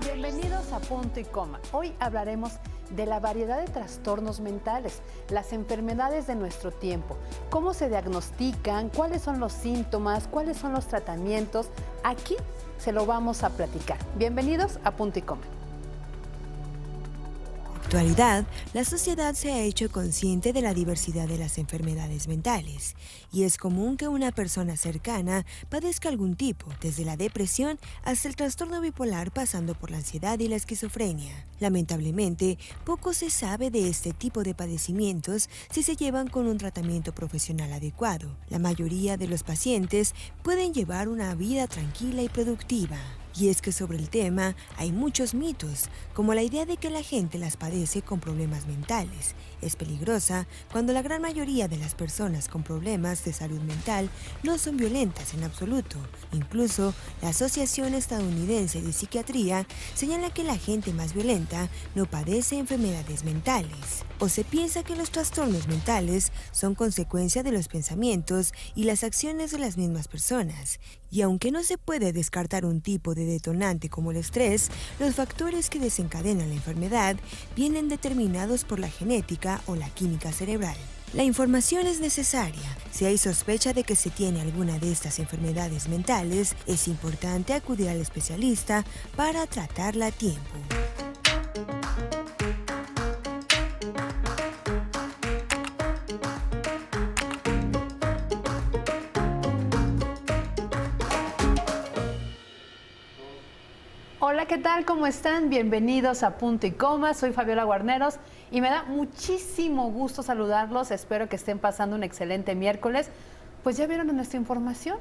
Bienvenidos a Punto y Coma. Hoy hablaremos de la variedad de trastornos mentales, las enfermedades de nuestro tiempo, cómo se diagnostican, cuáles son los síntomas, cuáles son los tratamientos. Aquí se lo vamos a platicar. Bienvenidos a Punto y Coma. En la actualidad, la sociedad se ha hecho consciente de la diversidad de las enfermedades mentales y es común que una persona cercana padezca algún tipo, desde la depresión hasta el trastorno bipolar pasando por la ansiedad y la esquizofrenia. Lamentablemente, poco se sabe de este tipo de padecimientos si se llevan con un tratamiento profesional adecuado. La mayoría de los pacientes pueden llevar una vida tranquila y productiva. Y es que sobre el tema hay muchos mitos, como la idea de que la gente las padece con problemas mentales. Es peligrosa cuando la gran mayoría de las personas con problemas de salud mental no son violentas en absoluto. Incluso la Asociación Estadounidense de Psiquiatría señala que la gente más violenta no padece enfermedades mentales. O se piensa que los trastornos mentales son consecuencia de los pensamientos y las acciones de las mismas personas. Y aunque no se puede descartar un tipo de detonante como el estrés, los factores que desencadenan la enfermedad vienen determinados por la genética o la química cerebral. La información es necesaria. Si hay sospecha de que se tiene alguna de estas enfermedades mentales, es importante acudir al especialista para tratarla a tiempo. Hola, ¿qué tal? ¿Cómo están? Bienvenidos a Punto y Coma. Soy Fabiola Guarneros y me da muchísimo gusto saludarlos. Espero que estén pasando un excelente miércoles. Pues ya vieron en nuestra información,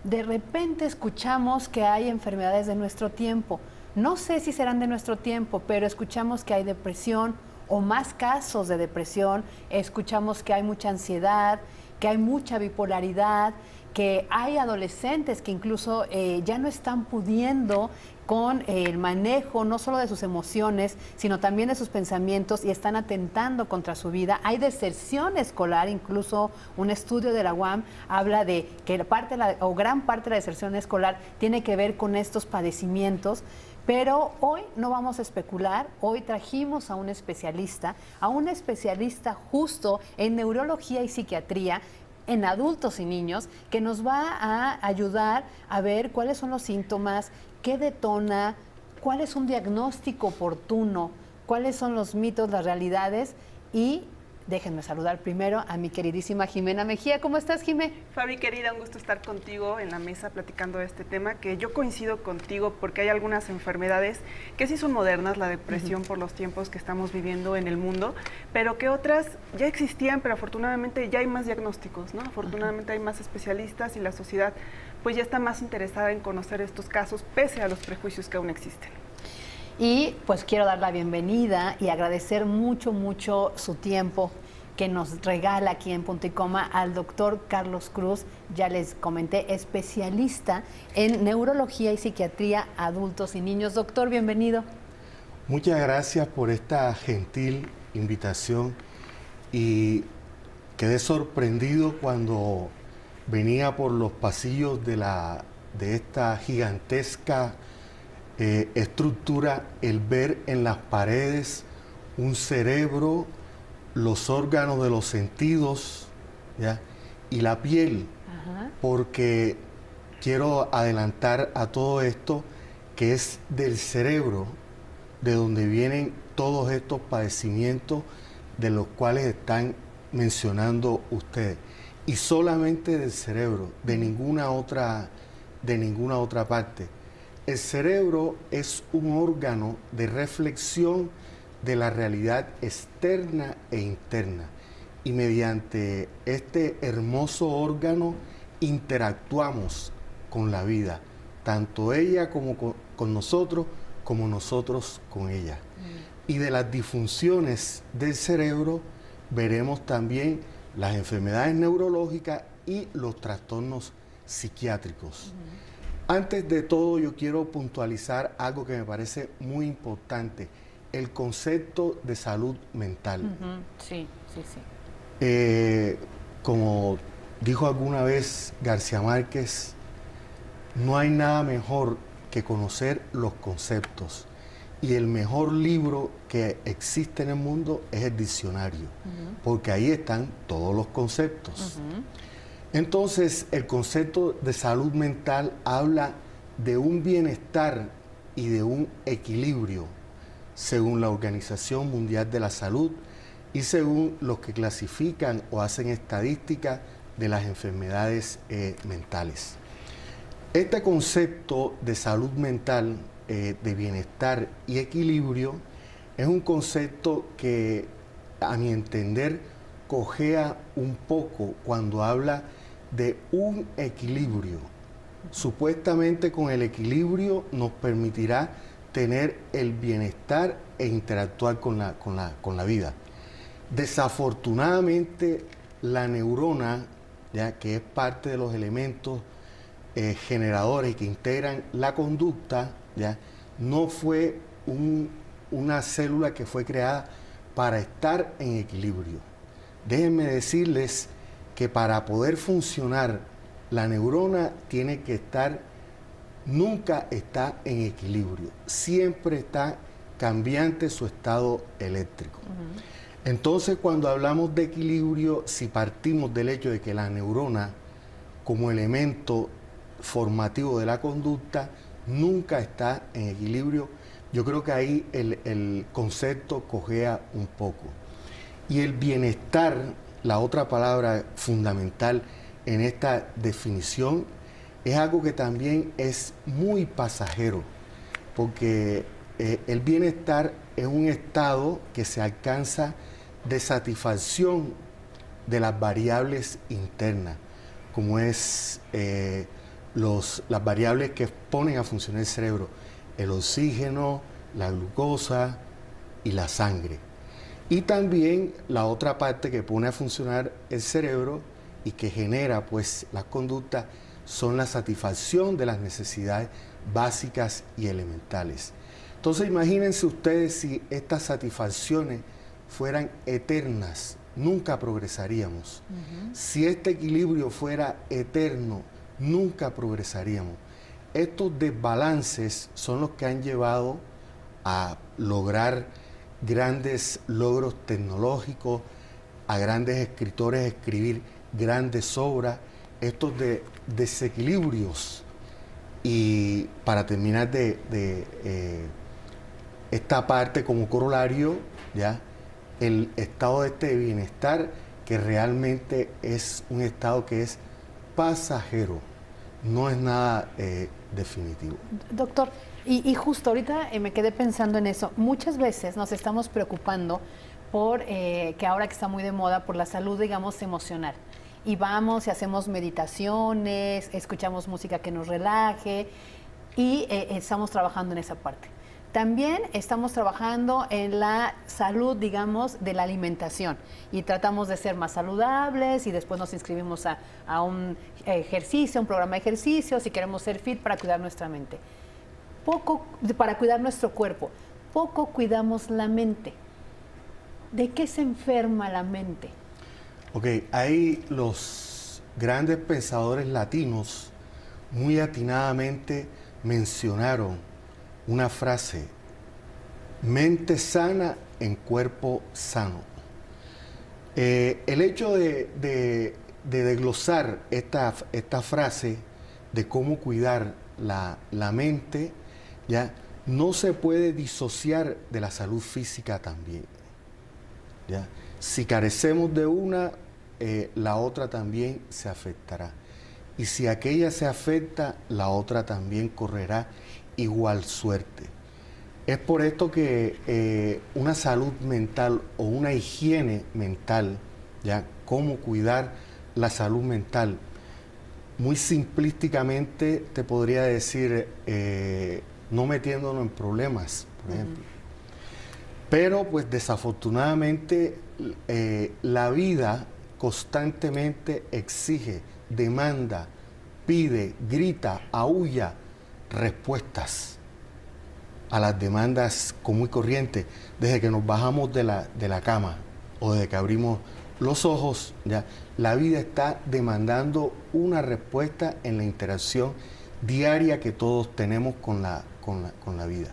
de repente escuchamos que hay enfermedades de nuestro tiempo. No sé si serán de nuestro tiempo, pero escuchamos que hay depresión o más casos de depresión. Escuchamos que hay mucha ansiedad, que hay mucha bipolaridad, que hay adolescentes que incluso ya no están pudiendo con el manejo no solo de sus emociones, sino también de sus pensamientos y están atentando contra su vida. Hay deserción escolar, incluso un estudio de la UAM habla de que gran parte de la deserción escolar tiene que ver con estos padecimientos. Pero hoy no vamos a especular, hoy trajimos a un especialista justo en neurología y psiquiatría, en adultos y niños, que nos va a ayudar a ver cuáles son los síntomas, qué detona, cuál es un diagnóstico oportuno, cuáles son los mitos, las realidades. Y déjenme saludar primero a mi queridísima Jimena Mejía. ¿Cómo estás, Jimé? Fabi, querida, un gusto estar contigo en la mesa platicando de este tema, que yo coincido contigo porque hay algunas enfermedades que sí son modernas, la depresión por los tiempos que estamos viviendo en el mundo, pero que otras ya existían, pero afortunadamente ya hay más diagnósticos, ¿no? Afortunadamente hay más especialistas y la sociedad pues ya está más interesada en conocer estos casos, pese a los prejuicios que aún existen. Y pues quiero dar la bienvenida y agradecer mucho su tiempo que nos regala aquí en Punto y Coma al doctor Carlos Cruz, ya les comenté, especialista en neurología y psiquiatría adultos y niños. Doctor, bienvenido. Muchas gracias por esta gentil invitación y quedé sorprendido cuando venía por los pasillos de esta gigantesca estructura, el ver en las paredes un cerebro, los órganos de los sentidos, ¿ya? Y la piel. Ajá. Porque quiero adelantar a todo esto que es del cerebro de donde vienen todos estos padecimientos de los cuales están mencionando ustedes, y solamente del cerebro, de ninguna otra parte. El cerebro es un órgano de reflexión de la realidad externa e interna, y mediante este hermoso órgano interactuamos con la vida, tanto ella como con nosotros, como nosotros con ella. Y de las disfunciones del cerebro veremos también las enfermedades neurológicas y los trastornos psiquiátricos. Antes de todo, yo quiero puntualizar algo que me parece muy importante, el concepto de salud mental. Sí. Como dijo alguna vez García Márquez, no hay nada mejor que conocer los conceptos. y el mejor libro que existe en el mundo es el diccionario, porque ahí están todos los conceptos. Entonces, el concepto de salud mental habla de un bienestar y de un equilibrio, según la Organización Mundial de la Salud y según los que clasifican o hacen estadísticas de las enfermedades mentales. Este concepto de salud mental, de bienestar y equilibrio, es un concepto que, a mi entender, cojea un poco cuando habla de un equilibrio. Supuestamente con el equilibrio nos permitirá tener el bienestar e interactuar con la vida. Desafortunadamente, la neurona, ya que es parte de los elementos generadores que integran la conducta, ya no fue una célula que fue creada para estar en equilibrio. Déjenme decirles que para poder funcionar, la neurona tiene que nunca está en equilibrio, siempre está cambiante su estado eléctrico. Entonces, cuando hablamos de equilibrio, si partimos del hecho de que la neurona, como elemento formativo de la conducta, nunca está en equilibrio, yo creo que ahí el concepto cojea un poco. Y el bienestar, la otra palabra fundamental en esta definición, es algo que también es muy pasajero, porque el bienestar es un estado que se alcanza de satisfacción de las variables internas, como es las variables que ponen a funcionar el cerebro, el oxígeno, la glucosa y la sangre. Y también la otra parte que pone a funcionar el cerebro y que genera pues las conductas son la satisfacción de las necesidades básicas y elementales. Entonces imagínense ustedes si estas satisfacciones fueran eternas, nunca progresaríamos. Si este equilibrio fuera eterno, nunca progresaríamos. Estos desbalances son los que han llevado a lograr grandes logros tecnológicos, a grandes escritores escribir grandes obras, estos desequilibrios. Y para terminar esta parte como corolario, ¿ya?, el estado de bienestar, que realmente es un estado que es pasajero, no es nada definitivo. Doctor, y justo ahorita me quedé pensando en eso. Muchas veces nos estamos preocupando por que ahora que está muy de moda, por la salud, digamos, emocional. Y vamos y hacemos meditaciones, escuchamos música que nos relaje y estamos trabajando en esa parte. También estamos trabajando en la salud, digamos, de la alimentación y tratamos de ser más saludables y después nos inscribimos a un ejercicio, un programa de ejercicios y queremos ser fit para cuidar nuestra mente. Para cuidar nuestro cuerpo. Poco cuidamos la mente. ¿De qué se enferma la mente? Ok, ahí los grandes pensadores latinos muy atinadamente mencionaron una frase: mente sana en cuerpo sano. El hecho de desglosar esta frase de cómo cuidar la mente, ¿ya?, no se puede disociar de la salud física también, ¿ya? Si carecemos de una, la otra también se afectará. Y si aquella se afecta, la otra también correrá igual suerte. Es por esto que una salud mental o una higiene mental, ¿ya?, cómo cuidar la salud mental, muy simplísticamente te podría decir, no metiéndonos en problemas, por ejemplo. Pero pues desafortunadamente la vida constantemente exige, demanda, pide, grita, aúlla respuestas a las demandas común y corriente. Desde que nos bajamos de la cama o desde que abrimos los ojos, ya la vida está demandando una respuesta en la interacción diaria que todos tenemos con la vida.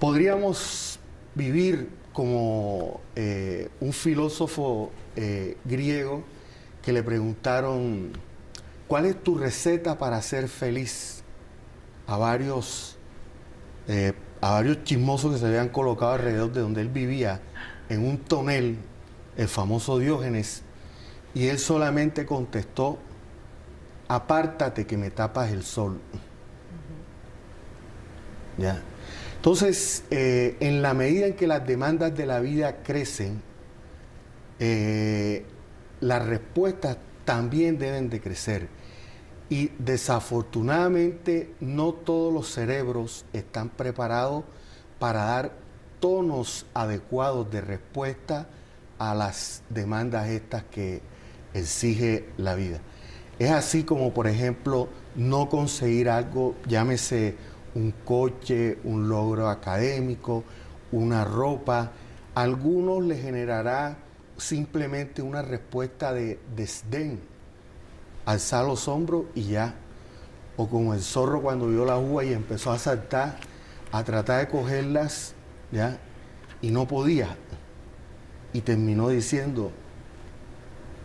podríamos vivir como un filósofo griego que le preguntaron, ¿cuál es tu receta para ser feliz? A varios chismosos que se habían colocado alrededor de donde él vivía, en un tonel, el famoso Diógenes, y él solamente contestó, apártate que me tapas el sol. ¿Ya? Entonces, en la medida en que las demandas de la vida crecen, las respuestas también deben de crecer. Y desafortunadamente no todos los cerebros están preparados para dar tonos adecuados de respuesta a las demandas estas que exige la vida. Es así como, por ejemplo, no conseguir algo, llámese un coche, un logro académico, una ropa. A algunos les generará simplemente una respuesta de desdén, alzar los hombros y ya. O como el zorro cuando vio la uva y empezó a saltar, a tratar de cogerlas, ya, y no podía. Y terminó diciendo,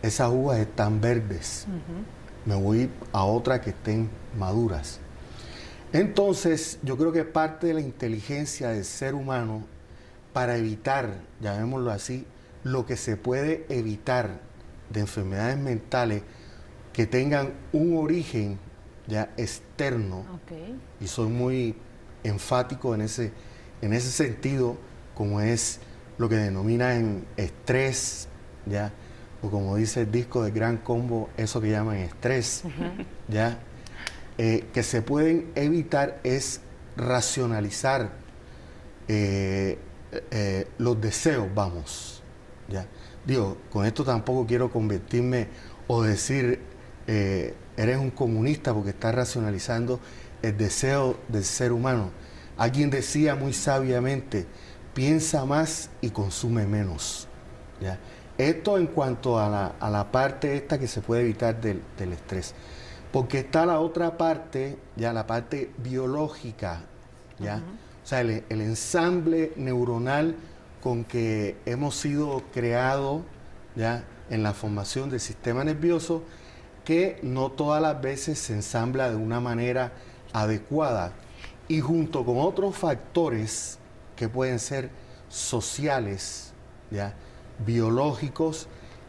esas uvas están verdes, me voy a otra que estén maduras. Entonces, yo creo que parte de la inteligencia del ser humano para evitar, llamémoslo así, lo que se puede evitar de enfermedades mentales que tengan un origen ya externo, y soy muy enfático en ese sentido, como es lo que denominan estrés, ya, o como dice el disco de Gran Combo, eso que llaman estrés, ya, que se pueden evitar es racionalizar los deseos, vamos, ya. Digo, con esto tampoco quiero convertirme o decir eres un comunista porque estás racionalizando el deseo del ser humano. Alguien decía muy sabiamente, piensa más y consume menos, ¿ya? Esto en cuanto a la parte esta que se puede evitar del estrés. Porque está la otra parte, ya la parte biológica, ¿ya? O sea, el ensamble neuronal con que hemos sido creados, ¿ya?, en la formación del sistema nervioso, que no todas las veces se ensambla de una manera adecuada. Y junto con otros factores que pueden ser sociales, ¿ya?, biológicos,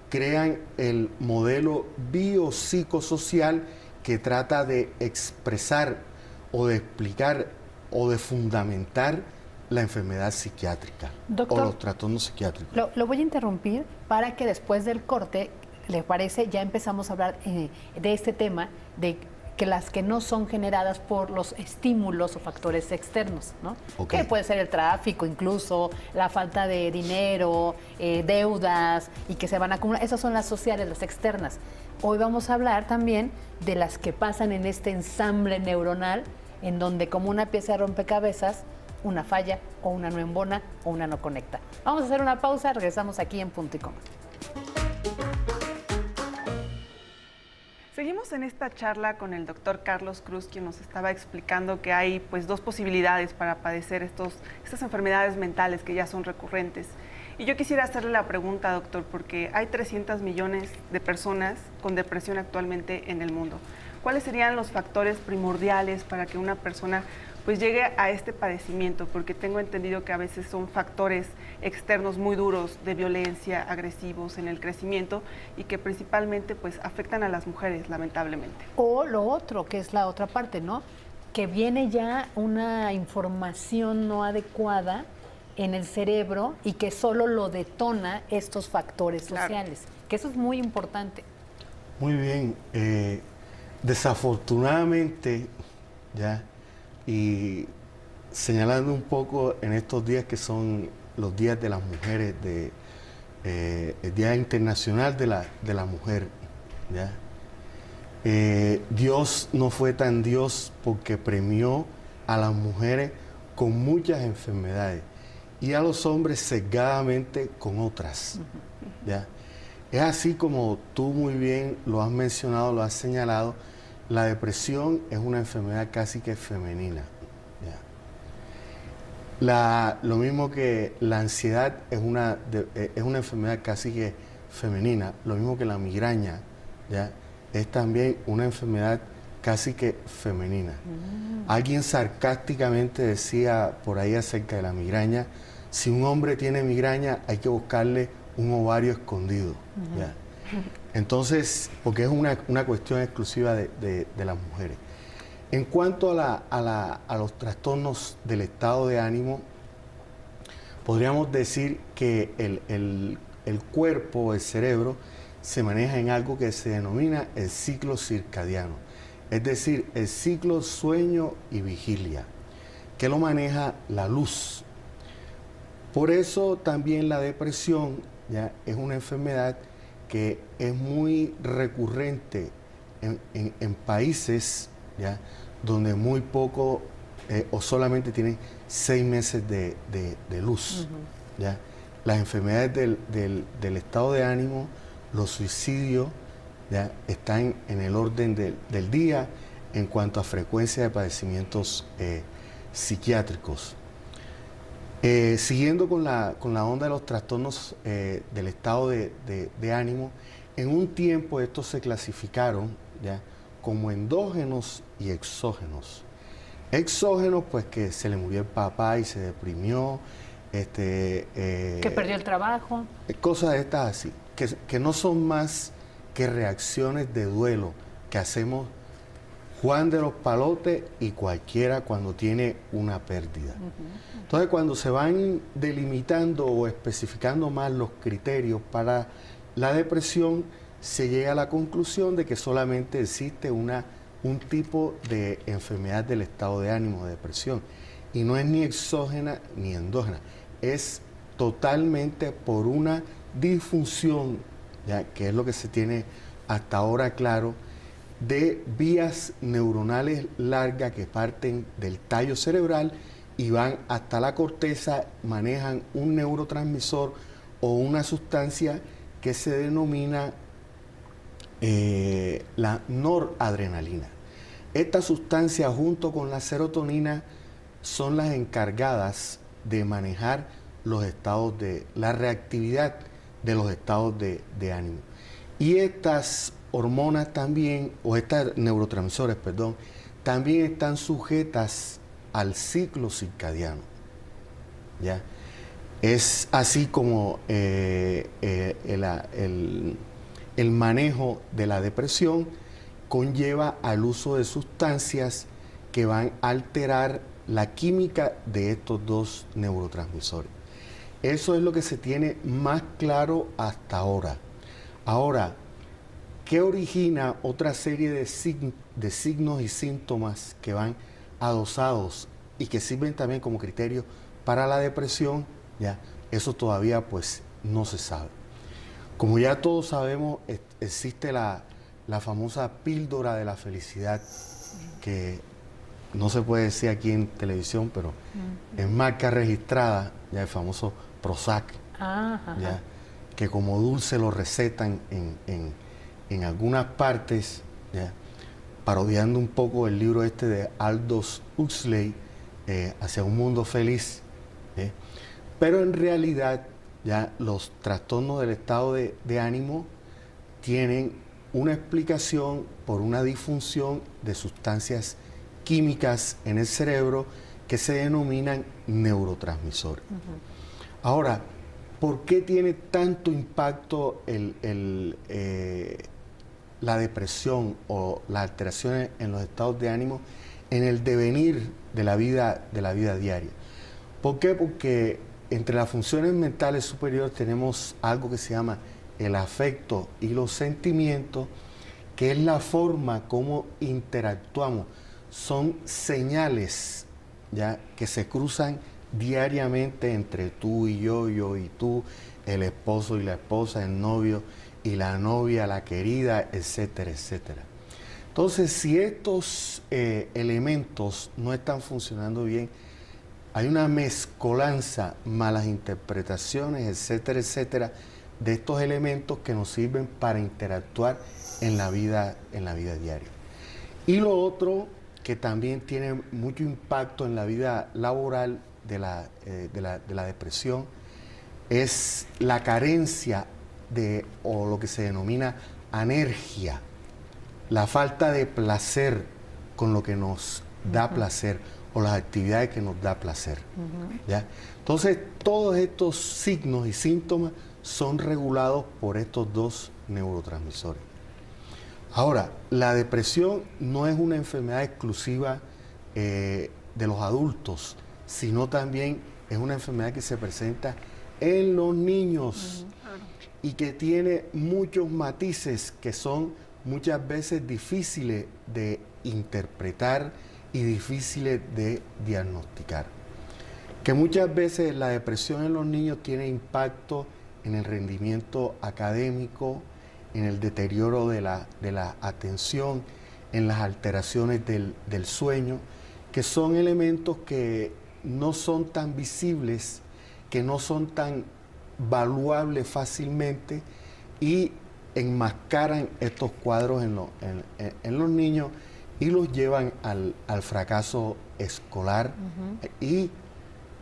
crean el modelo biopsicosocial que trata de expresar o de explicar o de fundamentar la enfermedad psiquiátrica. Doctor, o los trastornos psiquiátricos. Lo voy a interrumpir para que después del corte, ¿le parece? Ya empezamos a hablar de este tema, de que las que no son generadas por los estímulos o factores externos, ¿no? Okay. Que puede ser el tráfico incluso, la falta de dinero, deudas, y que se van a acumular. Esas son las sociales, las externas. Hoy vamos a hablar también de las que pasan en este ensamble neuronal, en donde como una pieza de rompecabezas, una falla o una no embona o una no conecta. Vamos a hacer una pausa, regresamos aquí en Punto y Coma. Seguimos en esta charla con el doctor Carlos Cruz, quien nos estaba explicando que hay pues dos posibilidades para padecer estas enfermedades mentales que ya son recurrentes. Y yo quisiera hacerle la pregunta, doctor, porque hay 300 millones de personas con depresión actualmente en el mundo. ¿Cuáles serían los factores primordiales para que una persona pues llegue a este padecimiento? Porque tengo entendido que a veces son factores externos muy duros de violencia, agresivos en el crecimiento, y que principalmente pues afectan a las mujeres, lamentablemente. O lo otro, que es la otra parte, ¿no? Que viene ya una información no adecuada en el cerebro y que solo lo detona estos factores sociales, que eso es muy importante. Muy bien. Desafortunadamente, ya, y señalando un poco en estos días que son los días de las mujeres, el Día Internacional de la Mujer, ¿ya? Dios no fue tan Dios porque premió a las mujeres con muchas enfermedades y a los hombres sesgadamente con otras, ¿ya? Es así como tú muy bien lo has mencionado, lo has señalado, la depresión es una enfermedad casi que femenina, ¿ya? Lo mismo que la ansiedad es es una enfermedad casi que femenina, lo mismo que la migraña, ¿ya? Es también una enfermedad casi que femenina. Alguien sarcásticamente decía por ahí acerca de la migraña, si un hombre tiene migraña hay que buscarle un ovario escondido, ¿ya? Entonces, porque es una cuestión exclusiva de las mujeres. En cuanto a los trastornos del estado de ánimo, podríamos decir que el cuerpo, el cerebro, se maneja en algo que se denomina el ciclo circadiano, es decir, el ciclo sueño y vigilia, que lo maneja la luz. Por eso también la depresión, ¿ya?, es una enfermedad que es muy recurrente en países, ¿ya?, donde muy poco o solamente tienen 6 meses de luz. ¿Ya? Las enfermedades del estado de ánimo, los suicidios, ¿ya?, están en el orden del día en cuanto a frecuencia de padecimientos psiquiátricos. Siguiendo con la onda de los trastornos del estado de ánimo, en un tiempo estos se clasificaron, ¿ya?, como endógenos y exógenos. Exógenos, pues que se le murió el papá y se deprimió, que perdió el trabajo. Cosas de estas así, que no son más que reacciones de duelo que hacemos Juan de los Palotes y cualquiera cuando tiene una pérdida. Entonces, cuando se van delimitando o especificando más los criterios para la depresión, se llega a la conclusión de que solamente existe un tipo de enfermedad del estado de ánimo, de depresión, y no es ni exógena ni endógena, es totalmente por una disfunción, ¿ya?, que es lo que se tiene hasta ahora claro, de vías neuronales largas que parten del tallo cerebral y van hasta la corteza, manejan un neurotransmisor o una sustancia que se denomina la noradrenalina. Esta sustancia junto con la serotonina son las encargadas de manejar los estados la reactividad de los estados de ánimo. Y estas hormonas también, o estas neurotransmisores, perdón, también están sujetas al ciclo circadiano, ¿ya? Es así como el manejo de la depresión conlleva al uso de sustancias que van a alterar la química de estos dos neurotransmisores. Eso es lo que se tiene más claro hasta ahora. Ahora, ¿qué origina otra serie de signos y síntomas que van adosados y que sirven también como criterio para la depresión? Ya, eso todavía pues no se sabe. Como ya todos sabemos, existe la famosa píldora de la felicidad, que no se puede decir aquí en televisión, pero es marca registrada, ya el famoso Prozac, ya, que como dulce lo recetan en algunas partes, ya, parodiando un poco el libro este de Aldous Huxley, Hacia un mundo feliz, pero en realidad ya los trastornos del estado de ánimo tienen una explicación por una disfunción de sustancias químicas en el cerebro que se denominan neurotransmisores. Ahora, ¿por qué tiene tanto impacto la depresión o las alteraciones en los estados de ánimo en el devenir de la vida diaria? ¿Por qué? Porque entre las funciones mentales superiores tenemos algo que se llama el afecto y los sentimientos, que es la forma como interactuamos. Son señales, ¿ya?, que se cruzan diariamente entre tú y yo y tú, el esposo y la esposa, el novio y la novia, la querida, etcétera, etcétera. Entonces, si estos elementos no están funcionando bien, hay una mezcolanza, malas interpretaciones, etcétera, etcétera, de estos elementos que nos sirven para interactuar en la vida diaria. Y lo otro que también tiene mucho impacto en la vida laboral de la depresión es la carencia o lo que se denomina anergia, la falta de placer con lo que nos da placer o las actividades que nos da placer. ¿Ya? Entonces, todos estos signos y síntomas son regulados por estos dos neurotransmisores. Ahora, la depresión no es una enfermedad exclusiva de los adultos, sino también es una enfermedad que se presenta en los niños y que tiene muchos matices que son muchas veces difíciles de interpretar y difíciles de diagnosticar. Que muchas veces la depresión en los niños tiene impacto en el rendimiento académico, en el deterioro de la atención, en las alteraciones del sueño, que son elementos que no son tan visibles, que no son tan valuables fácilmente y enmascaran estos cuadros en los niños y los llevan al fracaso escolar. Y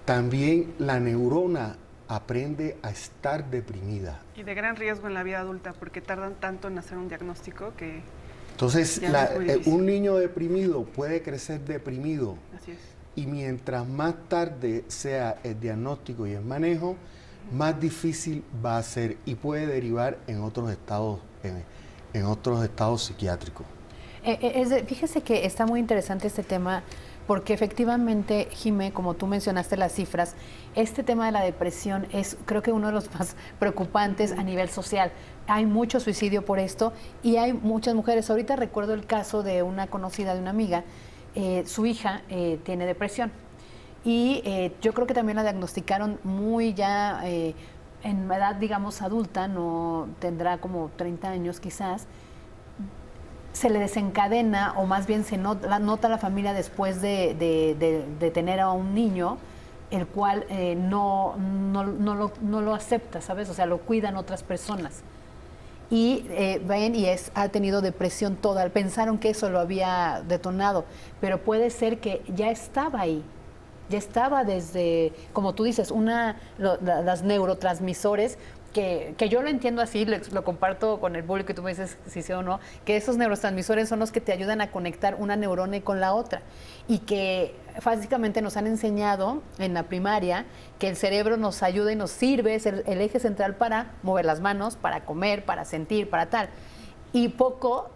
también la neurona aprende a estar deprimida. Y de gran riesgo en la vida adulta, porque tardan tanto en hacer un diagnóstico que... Entonces, un niño deprimido puede crecer deprimido. Así es. Y mientras más tarde sea el diagnóstico y el manejo, más difícil va a ser y puede derivar en otros estados, en otros estados psiquiátricos. Fíjese que está muy interesante este tema, porque efectivamente, Jimé, como tú mencionaste las cifras, este tema de la depresión es, creo que uno de los más preocupantes a nivel social. Hay mucho suicidio por esto y hay muchas mujeres. Ahorita recuerdo el caso de una conocida, de una amiga, su hija tiene depresión y yo creo que también la diagnosticaron muy ya en edad, digamos, adulta, no tendrá como 30 años quizás. Se le desencadena, o más bien se nota la familia después de tener a un niño, el cual no lo acepta, ¿sabes? O sea, lo cuidan otras personas. Y ven y ha tenido depresión toda. Pensaron que eso lo había detonado, pero puede ser que ya estaba ahí. Ya estaba desde, como tú dices, las neurotransmisores, que yo lo entiendo así, lo comparto con el público y tú me dices si sí o no, que esos neurotransmisores son los que te ayudan a conectar una neurona con la otra y que básicamente nos han enseñado en la primaria que el cerebro nos ayuda y nos sirve, es el eje central para mover las manos, para comer, para sentir, para tal. Y poco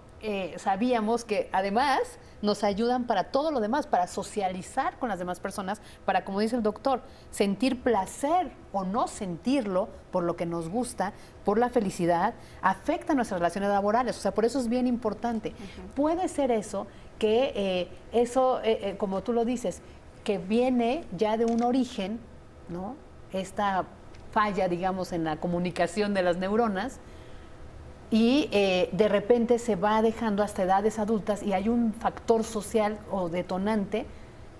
sabíamos que además nos ayudan para todo lo demás, para socializar con las demás personas, para, como dice el doctor, sentir placer o no sentirlo por lo que nos gusta, por la felicidad, afecta nuestras relaciones laborales. O sea, por eso es bien importante. Puede ser eso, que como tú lo dices, que viene ya de un origen, ¿no? Esta falla, digamos, en la comunicación de las neuronas, y de repente se va dejando hasta edades adultas y hay un factor social o detonante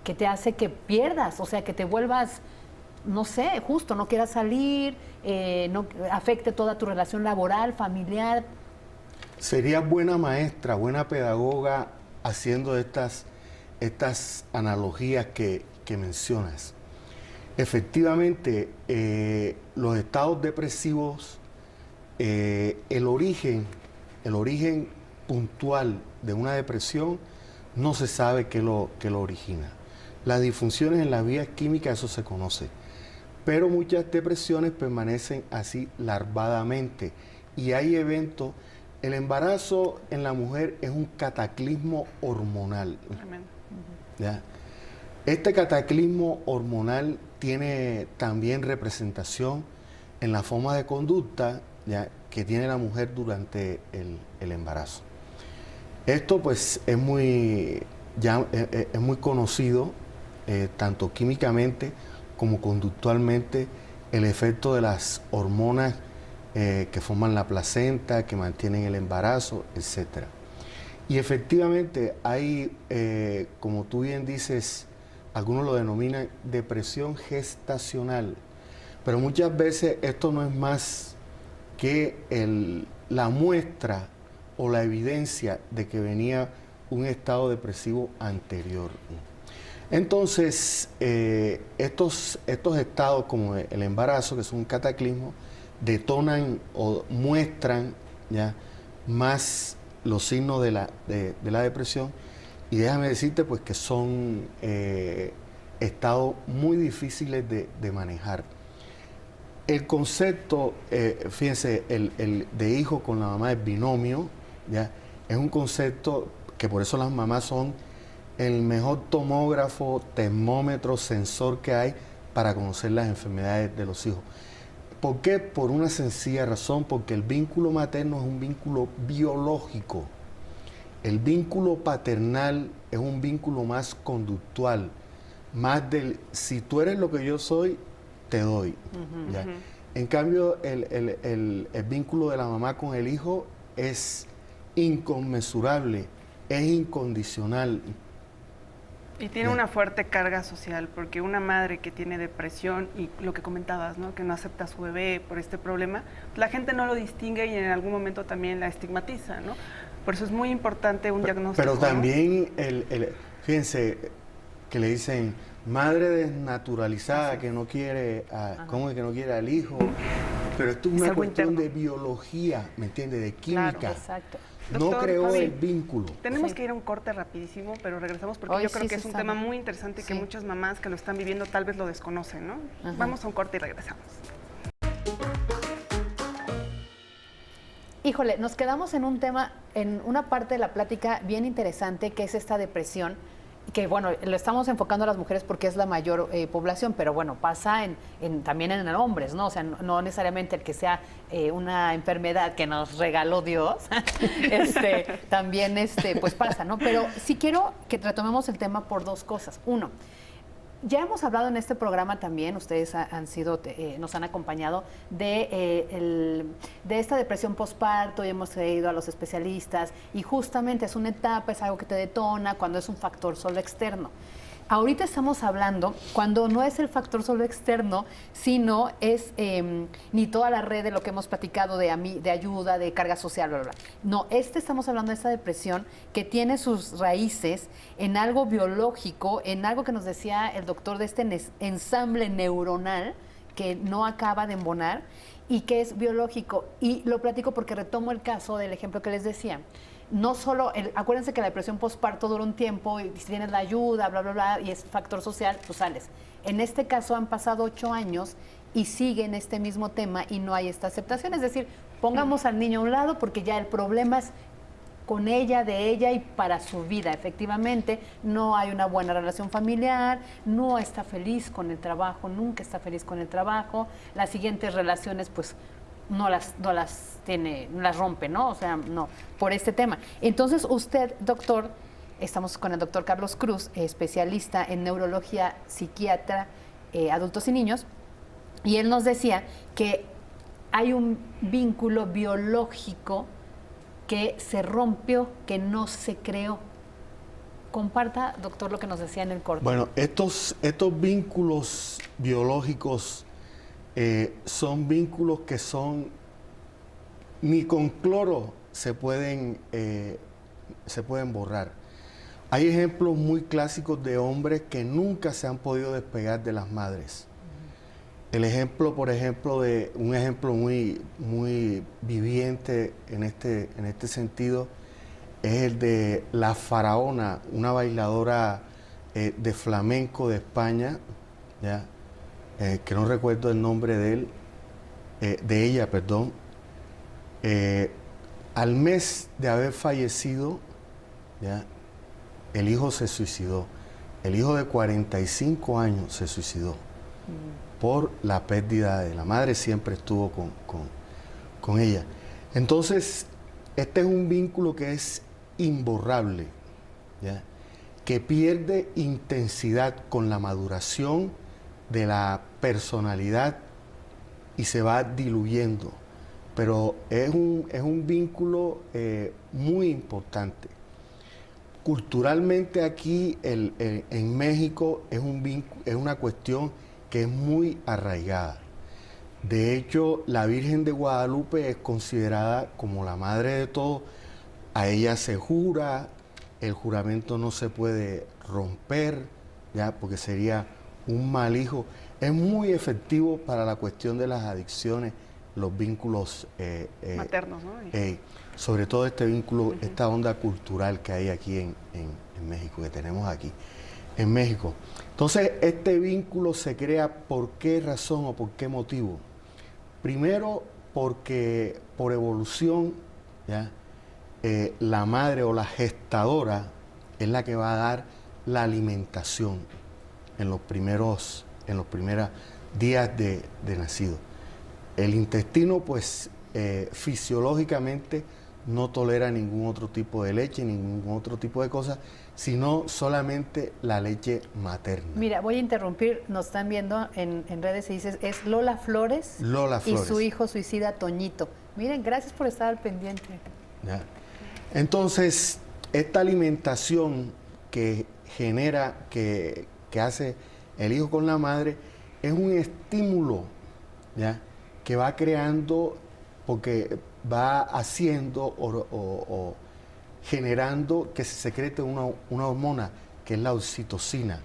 que te hace que pierdas, o sea, que te vuelvas, no sé, justo, no quieras salir, no afecte toda tu relación laboral, familiar. Sería buena maestra, buena pedagoga haciendo estas analogías que mencionas. Efectivamente, los estados depresivos, el origen puntual de una depresión no se sabe qué lo origina. Las disfunciones en las vías químicas, eso se conoce, pero muchas depresiones permanecen así larvadamente y hay eventos. El embarazo en la mujer es un cataclismo hormonal. ¿Ya? Este cataclismo hormonal tiene también representación en la forma de conducta, ¿ya?, que tiene la mujer durante el embarazo. Esto pues es muy conocido, tanto químicamente como conductualmente, el efecto de las hormonas que forman la placenta, que mantienen el embarazo, etc. Y efectivamente hay, como tú bien dices, algunos lo denominan depresión gestacional, pero muchas veces esto no es más que la muestra o la evidencia de que venía un estado depresivo anterior. Entonces, estos estados como el embarazo, que son un cataclismo, detonan o muestran ya más los signos de la depresión, y déjame decirte pues que son estados muy difíciles de manejar. El concepto, fíjense, el de hijo con la mamá es binomio, ¿ya? Es un concepto que por eso las mamás son el mejor tomógrafo, termómetro, sensor que hay para conocer las enfermedades de los hijos. ¿Por qué? Por una sencilla razón, porque el vínculo materno es un vínculo biológico. El vínculo paternal es un vínculo más conductual, más del si tú eres lo que yo soy, te doy. ¿Ya? En cambio, el vínculo de la mamá con el hijo es inconmensurable, es incondicional. Y tiene una fuerte carga social, porque una madre que tiene depresión y lo que comentabas, ¿no? Que no acepta a su bebé por este problema, la gente no lo distingue y en algún momento también la estigmatiza, ¿no? Por eso es muy importante un diagnóstico. Pero también, ¿no? Fíjense, que le dicen madre desnaturalizada que no quiere, ¿cómo es que no quiere al hijo? Pero esto es una cuestión de biología, ¿me entiendes? De química. Claro, exacto. No Doctor, creó Fabi, el vínculo. Tenemos que ir a un corte rapidísimo, pero regresamos porque yo creo que es un tema muy interesante que muchas mamás que lo están viviendo tal vez lo desconocen, ¿no? Vamos a un corte y regresamos. Híjole, nos quedamos en un tema, en una parte de la plática bien interesante, que es esta depresión, que bueno, lo estamos enfocando a las mujeres porque es la mayor población, pero bueno, pasa también en hombres, ¿no? O sea, no necesariamente el que sea una enfermedad que nos regaló Dios, también pues pasa, ¿no? Pero sí quiero que retomemos el tema por dos cosas. Uno, ya hemos hablado en este programa también, ustedes nos han acompañado de esta depresión postparto y hemos ido a los especialistas y justamente es una etapa, es algo que te detona cuando es un factor solo externo. Ahorita estamos hablando cuando no es el factor solo externo, sino es ni toda la red de lo que hemos platicado de ayuda, de carga social, bla, bla, bla. No, estamos hablando de esta depresión que tiene sus raíces en algo biológico, en algo que nos decía el doctor de este ensamble neuronal que no acaba de embonar y que es biológico. Y lo platico porque retomo el caso del ejemplo que les decía. No solo, acuérdense que la depresión postparto dura un tiempo y si tienes la ayuda, bla, bla, bla, y es factor social, pues sales. En este caso han pasado 8 años y sigue en este mismo tema y no hay esta aceptación. Es decir, pongamos al niño a un lado porque ya el problema es con ella, de ella y para su vida. Efectivamente, no hay una buena relación familiar, no está feliz con el trabajo, nunca está feliz con el trabajo. Las siguientes relaciones, pues, no las rompe, ¿no? O sea, no, por este tema. Entonces, usted, doctor, estamos con el doctor Carlos Cruz, especialista en neurología, psiquiatra, adultos y niños, y él nos decía que hay un vínculo biológico que se rompió, que no se creó. Comparta, doctor, lo que nos decía en el corte. Bueno, estos vínculos biológicos son vínculos que ni con cloro se pueden borrar. Hay ejemplos muy clásicos de hombres que nunca se han podido despegar de las madres. El ejemplo, por ejemplo, un ejemplo muy, muy viviente en este sentido es el de la Faraona, una bailadora de flamenco de España, ¿ya? Que no recuerdo el nombre de ella. Al mes de haber fallecido, ¿ya? El hijo se suicidó. El hijo de 45 años se suicidó por la pérdida de la madre, siempre estuvo con ella. Entonces, este es un vínculo que es imborrable, ¿ya? Que pierde intensidad con la maduración de la personalidad y se va diluyendo. Pero es un vínculo muy importante. Culturalmente aquí en México es una cuestión que es muy arraigada. De hecho, la Virgen de Guadalupe es considerada como la madre de todo. A ella se jura, el juramento no se puede romper, ya, porque sería un mal hijo. Es muy efectivo para la cuestión de las adicciones, los vínculos maternos, ¿no? Sobre todo este vínculo, esta onda cultural que hay aquí en México, que tenemos aquí en México. Entonces, este vínculo se crea ¿por qué razón o por qué motivo? Primero, porque por evolución, ¿ya? La madre o la gestadora es la que va a dar la alimentación en los primeros días de nacido. El intestino, pues, fisiológicamente no tolera ningún otro tipo de leche, ningún otro tipo de cosas, sino solamente la leche materna. Mira, voy a interrumpir, nos están viendo en redes y dices, es Lola Flores, Lola Flores. Y su hijo suicida Toñito. Miren, gracias por estar al pendiente. ¿Ya? Entonces, esta alimentación que genera, que hace el hijo con la madre, es un estímulo, ¿ya? Que va creando, porque va haciendo o generando que se secrete una hormona, que es la oxitocina.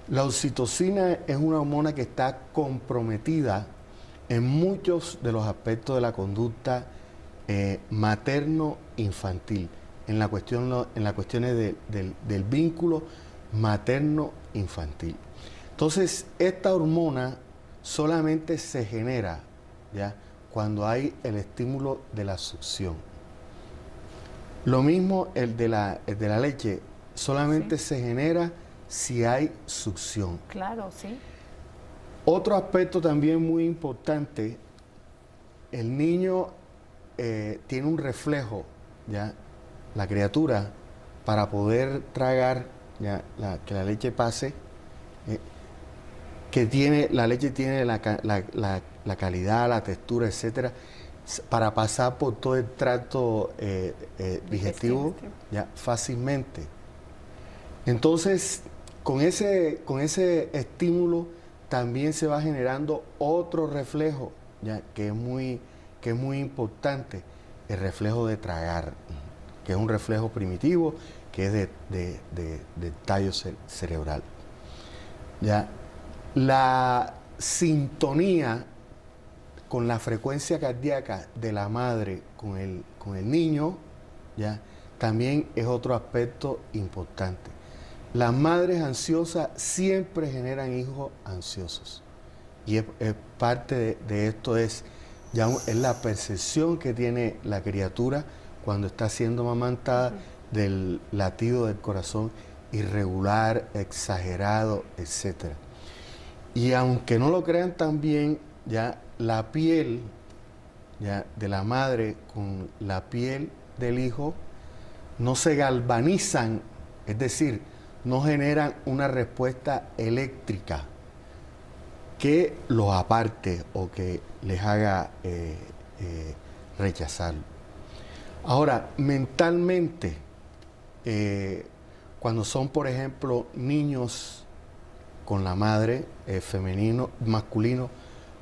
La oxitocina es una hormona que está comprometida en muchos de los aspectos de la conducta materno-infantil, en las cuestiones del vínculo materno-infantil. Entonces, esta hormona solamente se genera, ¿ya?, cuando hay el estímulo de la succión. Lo mismo el de la leche, solamente se genera si hay succión. Claro, sí. Otro aspecto también muy importante, el niño tiene un reflejo, ¿ya?, la criatura, para poder tragar, ¿ya?, que la leche pase, la leche tiene la calidad, la textura, etcétera, para pasar por todo el tracto digestivo, ya, fácilmente. Entonces, con ese estímulo también se va generando otro reflejo, ya, que es muy importante, el reflejo de tragar, que es un reflejo primitivo, que es de tallo cerebral. Ya. La sintonía con la frecuencia cardíaca de la madre con el niño, ¿ya?, también es otro aspecto importante. Las madres ansiosas siempre generan hijos ansiosos. Y es parte de esto, es la percepción que tiene la criatura cuando está siendo amamantada, del latido del corazón irregular, exagerado, etcétera. Y aunque no lo crean también, ya la piel, ya, de la madre con la piel del hijo no se galvanizan, es decir, no generan una respuesta eléctrica que los aparte o que les haga rechazarlo. Ahora, mentalmente, cuando son, por ejemplo, niños con la madre, masculino,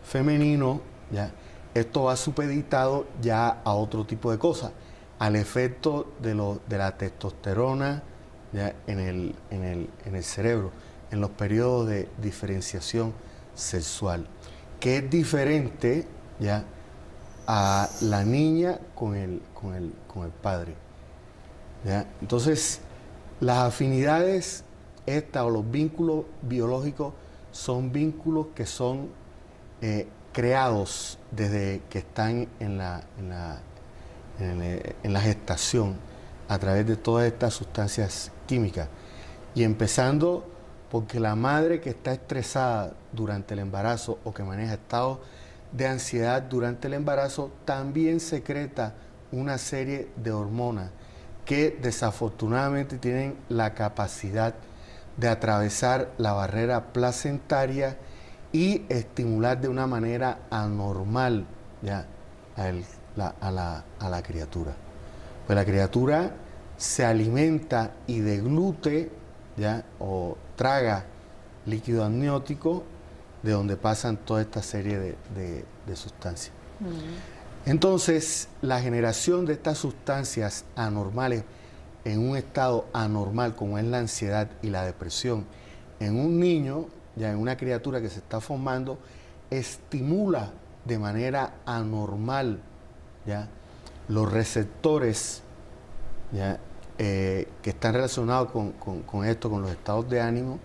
femenino, ¿ya?, esto va supeditado ya a otro tipo de cosas, al efecto de la testosterona, ¿ya?, en el cerebro, en los periodos de diferenciación sexual, que es diferente, ya, a la niña con el padre, ¿ya? Entonces, las afinidades o los vínculos biológicos son vínculos que son creados desde que están en la gestación, a través de todas estas sustancias químicas, y empezando porque la madre que está estresada durante el embarazo o que maneja estados de ansiedad durante el embarazo también secreta una serie de hormonas que desafortunadamente tienen la capacidad de atravesar la barrera placentaria y estimular de una manera anormal, ya, a la criatura. Pues la criatura se alimenta y deglute, ya, o traga líquido amniótico, de donde pasan toda esta serie de sustancias. Entonces, la generación de estas sustancias anormales en un estado anormal como es la ansiedad y la depresión en un niño, ya en una criatura que se está formando, estimula de manera anormal, ¿ya?, los receptores, ¿ya?, que están relacionados con esto, con los estados de ánimo,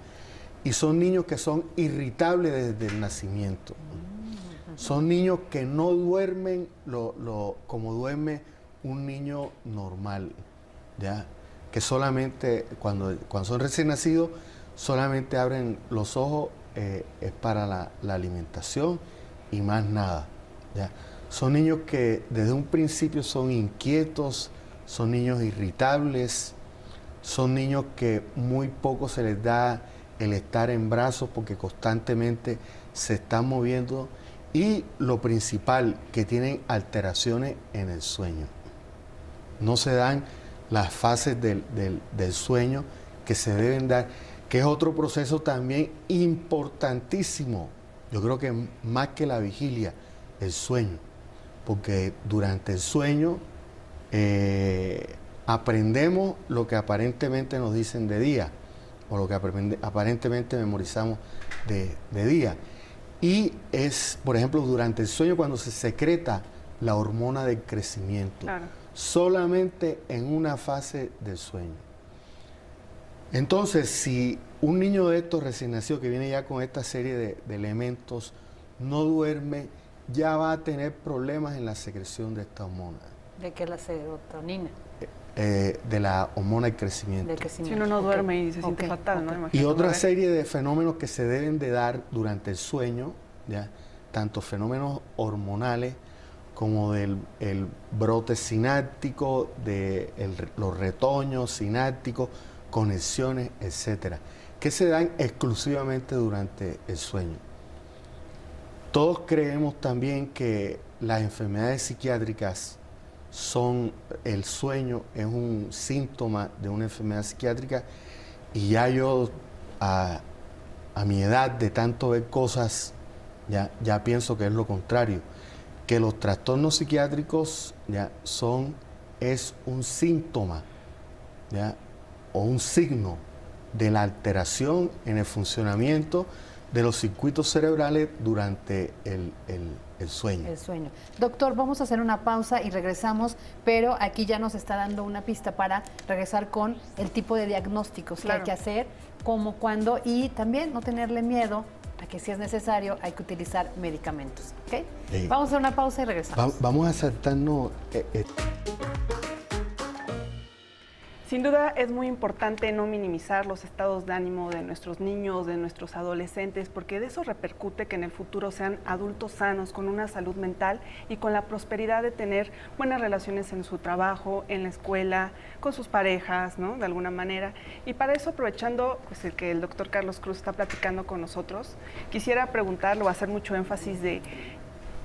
y son niños que son irritables desde el nacimiento. Son niños que no duermen como duerme un niño normal, ¿ya?, que solamente cuando son recién nacidos solamente abren los ojos es para la alimentación y más nada, ¿ya? Son niños que desde un principio son inquietos, son niños irritables, son niños que muy poco se les da el estar en brazos porque constantemente se están moviendo, y lo principal, que tienen alteraciones en el sueño. No se dan las fases del sueño que se deben dar, que es otro proceso también importantísimo. Yo creo que más que la vigilia, el sueño, porque durante el sueño aprendemos lo que aparentemente nos dicen de día, o lo que aparentemente memorizamos de día. Y es, por ejemplo, durante el sueño cuando se secreta la hormona del crecimiento, claro, solamente en una fase del sueño. Entonces, si un niño de estos recién nacido que viene ya con esta serie de elementos no duerme, ya va a tener problemas en la secreción de esta hormona. ¿De qué es la serotonina? De la hormona del crecimiento. Si uno no duerme y se siente fatal, ¿no? Y otra serie de fenómenos que se deben de dar durante el sueño, ¿ya?, tanto fenómenos hormonales como del el brote sináptico, los retoños sinápticos, conexiones, etcétera, que se dan exclusivamente durante el sueño. Todos creemos también que las enfermedades psiquiátricas el sueño es un síntoma de una enfermedad psiquiátrica, y ya yo a mi edad de tanto ver cosas ya pienso que es lo contrario, que los trastornos psiquiátricos es un síntoma, ¿ya?, o un signo de la alteración en el funcionamiento de los circuitos cerebrales durante el sueño. El sueño. Doctor, vamos a hacer una pausa y regresamos, pero aquí ya nos está dando una pista para regresar con el tipo de diagnósticos que hay que hacer, cómo, cuándo, y también no tenerle miedo a que si es necesario hay que utilizar medicamentos. ¿Okay? Sí. Vamos a hacer una pausa y regresamos. Vamos a saltarnos... Sin duda es muy importante no minimizar los estados de ánimo de nuestros niños, de nuestros adolescentes, porque de eso repercute que en el futuro sean adultos sanos, con una salud mental y con la prosperidad de tener buenas relaciones en su trabajo, en la escuela, con sus parejas, ¿no?, de alguna manera. Y para eso, aprovechando pues, el que el doctor Carlos Cruz está platicando con nosotros, quisiera preguntarle o hacer mucho énfasis de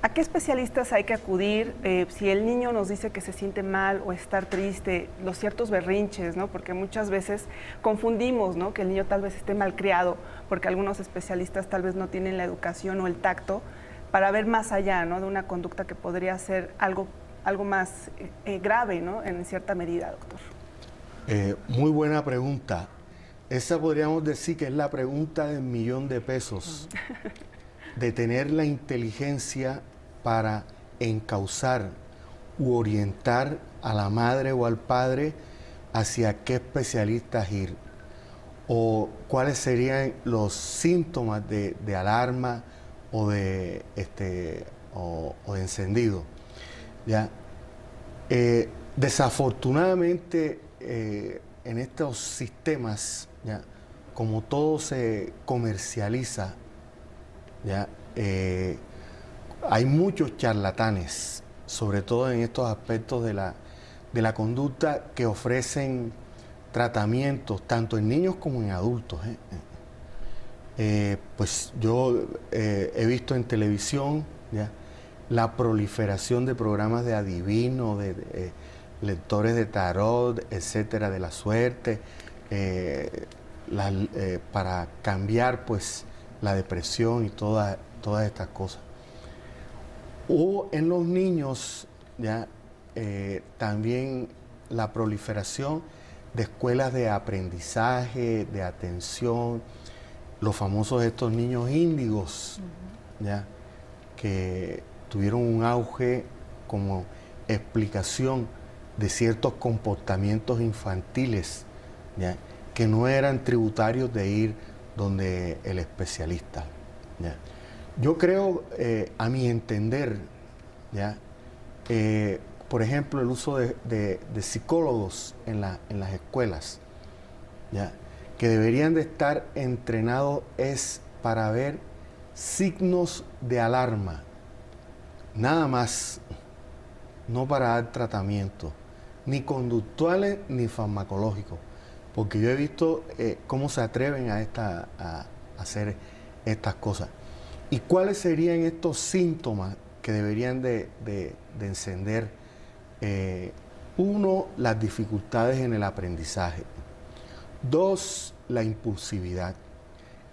¿a qué especialistas hay que acudir si el niño nos dice que se siente mal o estar triste, los ciertos berrinches, ¿no? Porque muchas veces confundimos, ¿no?, que el niño tal vez esté malcriado, porque algunos especialistas tal vez no tienen la educación o el tacto para ver más allá, ¿no?, de una conducta que podría ser algo más grave, ¿no?, en cierta medida, doctor. Muy buena pregunta. Esa podríamos decir que es la pregunta del $1.000.000, de tener la inteligencia para encauzar u orientar a la madre o al padre hacia qué especialistas ir, o cuáles serían los síntomas de alarma o de encendido. ¿Ya? Desafortunadamente, en estos sistemas, ¿ya?, como todo se comercializa, ¿ya?, hay muchos charlatanes, sobre todo en estos aspectos de la conducta, que ofrecen tratamientos tanto en niños como en adultos. Pues yo he visto en televisión, ¿ya?, la proliferación de programas de adivinos, de lectores de tarot, etcétera, de la suerte, para cambiar pues la depresión y todas estas cosas. O en los niños, ¿ya?, también la proliferación de escuelas de aprendizaje, de atención, los famosos estos niños índigos, ¿ya? Que tuvieron un auge como explicación de ciertos comportamientos infantiles, ¿ya? Que no eran tributarios de ir donde el especialista, ¿ya? Yo creo, a mi entender, ¿ya? Por ejemplo, el uso de psicólogos en las escuelas, ¿ya? Que deberían de estar entrenados es para ver signos de alarma, nada más, no para dar tratamiento, ni conductuales ni farmacológicos, porque yo he visto cómo se atreven a hacer estas cosas. ¿Y cuáles serían estos síntomas que deberían de encender? Uno, las dificultades en el aprendizaje. Dos, la impulsividad.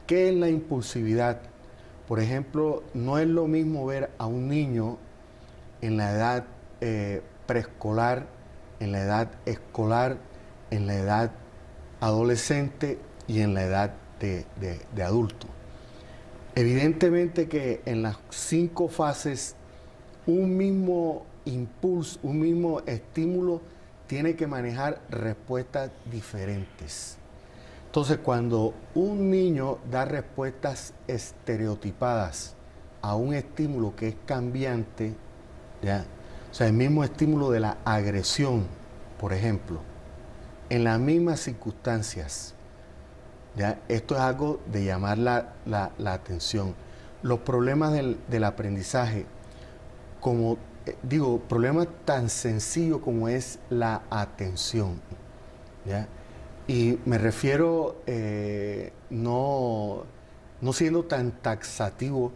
¿Qué es la impulsividad? Por ejemplo, no es lo mismo ver a un niño en la edad preescolar, en la edad escolar, en la edad adolescente y en la edad de adulto. Evidentemente que en las 5 fases un mismo impulso, un mismo estímulo tiene que manejar respuestas diferentes. Entonces, cuando un niño da respuestas estereotipadas a un estímulo que es cambiante, ¿ya? O sea, el mismo estímulo de la agresión, por ejemplo, en las mismas circunstancias, ¿ya? Esto es algo de llamar la atención. Los problemas del aprendizaje, como digo, problemas tan sencillos como es la atención, ¿ya? Y me refiero, no siendo tan taxativo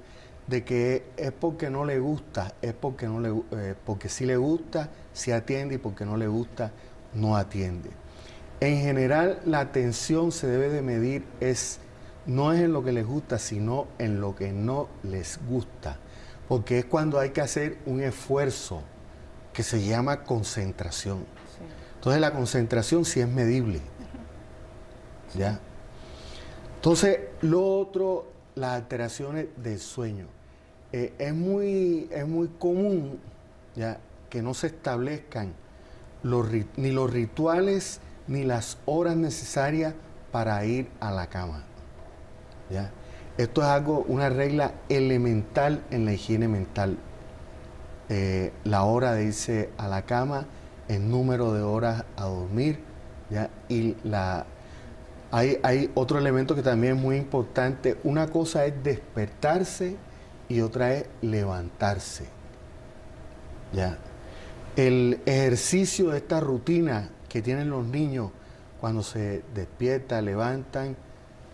de que es porque no le gusta, es porque porque sí le gusta, sí atiende, y porque no le gusta, no atiende. En general, la atención se debe de medir, no es en lo que les gusta, sino en lo que no les gusta, porque es cuando hay que hacer un esfuerzo que se llama concentración. Sí. Entonces, la concentración sí es medible. ¿Ya? Entonces, lo otro, las alteraciones del sueño. Es muy común, ¿ya? Que no se establezcan ni los rituales ni las horas necesarias para ir a la cama, ¿ya? Esto es una regla elemental en la higiene mental. La hora de irse a la cama, el número de horas a dormir, ¿ya? Y hay otro elemento que también es muy importante. Una cosa es despertarse y otra es levantarse, ¿ya? El ejercicio de esta rutina que tienen los niños cuando se despiertan, levantan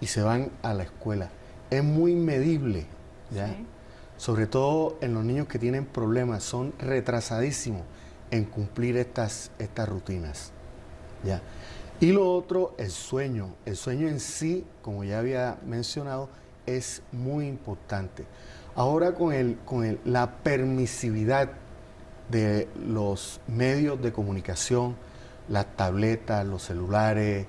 y se van a la escuela es muy medible, ¿ya? Sí. Sobre todo en los niños que tienen problemas, son retrasadísimos en cumplir estas rutinas, ¿ya? Y lo otro, el sueño. El sueño en sí, como ya había mencionado, es muy importante. Ahora con la permisividad de los medios de comunicación, las tabletas, los celulares,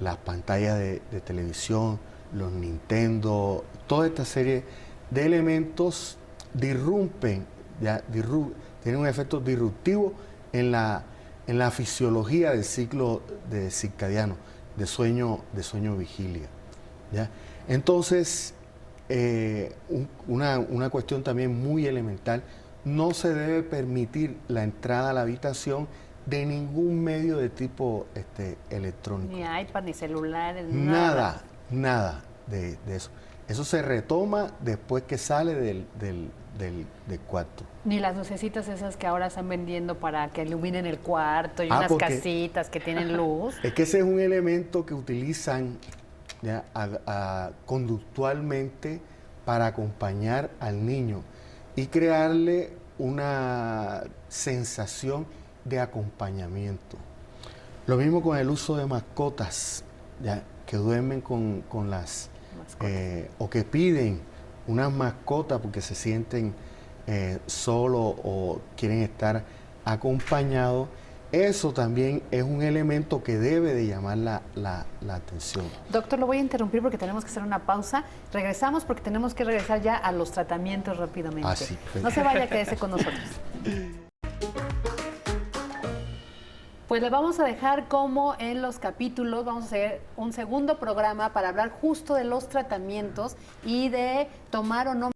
las pantallas de televisión, los Nintendo, toda esta serie de elementos disrumpen, tienen un efecto disruptivo en la fisiología del ciclo circadiano, de sueño-vigilia, ¿ya? Entonces, una cuestión también muy elemental, no se debe permitir la entrada a la habitación de ningún medio de tipo electrónico. Ni iPad, ni celulares, nada de eso. Eso se retoma después que sale del cuarto. Ni las lucecitas esas que ahora están vendiendo para que iluminen el cuarto, y unas casitas que tienen luz. Es que ese es un elemento que utilizan, ¿ya? Conductualmente para acompañar al niño y crearle una sensación de acompañamiento. Lo mismo con el uso de mascotas, ¿ya? Que duermen con las o que piden unas mascotas porque se sienten solos o quieren estar acompañados. eso también es un elemento que debe de llamar la atención. Doctor, lo voy a interrumpir porque tenemos que hacer una pausa. Regresamos porque tenemos que regresar ya a los tratamientos rápidamente. Ah, sí. No se vaya, quédese con nosotros. Pues le vamos a dejar como en los capítulos, vamos a hacer un segundo programa para hablar justo de los tratamientos y de tomar o no